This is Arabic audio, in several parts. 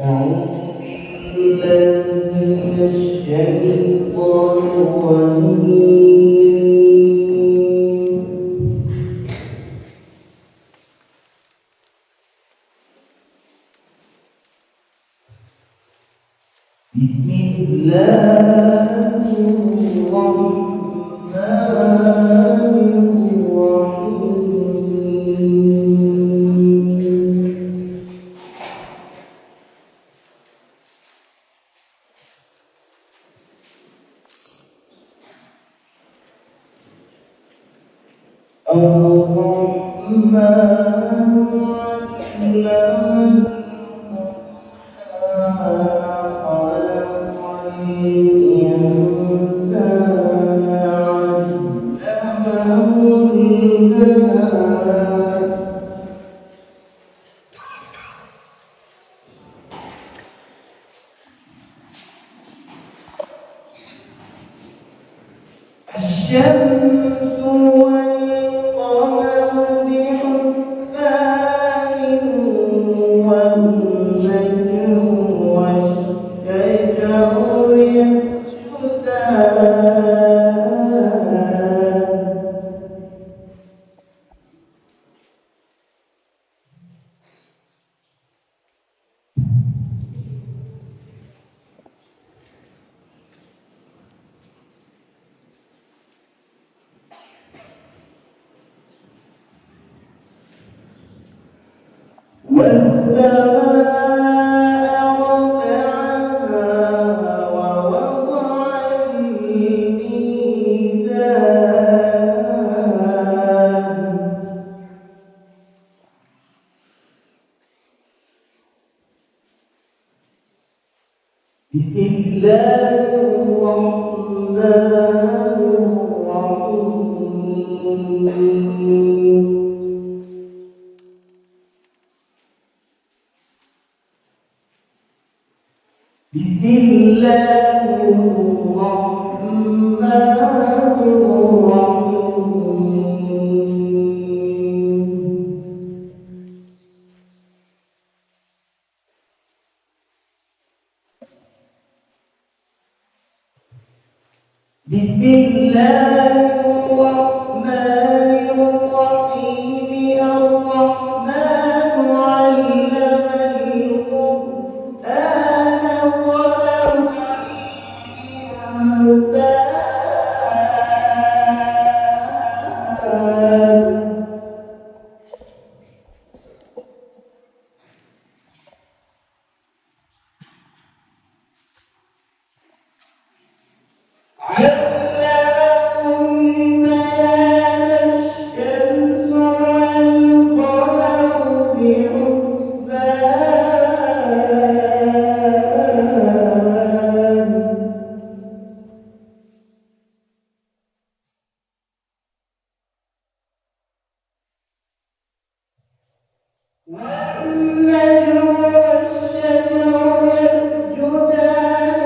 أعوذ بالله من الشيطان الرجيم. بسم الله الرحمن الرحيم. الرحمن علم الشمس والقمر بحسبان والنجم والشجر يسجدان. والسماء رفعها ووضع الميزان. بسم الله الرحمن الرحيم. بسم الله الرحمن الرحيم. بسم الله الرحمن الرحيم. الرحمن علم القرآن خلق الإنسان. علمكم بيان الشمس والقمر بحسبان. والنجم والشجر يسجدان.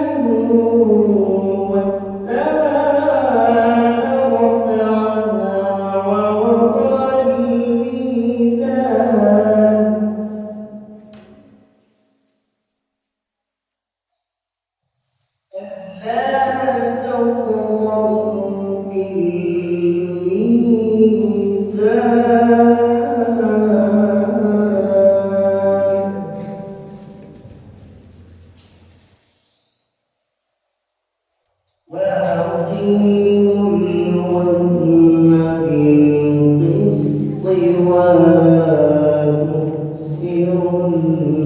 والسماء رفعها ووضع الميزان. ألا تطغوا في الميزان. وأقيموا الوزن بالقسط ولا تخسروا الميزان.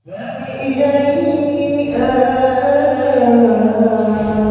فبأي آلاء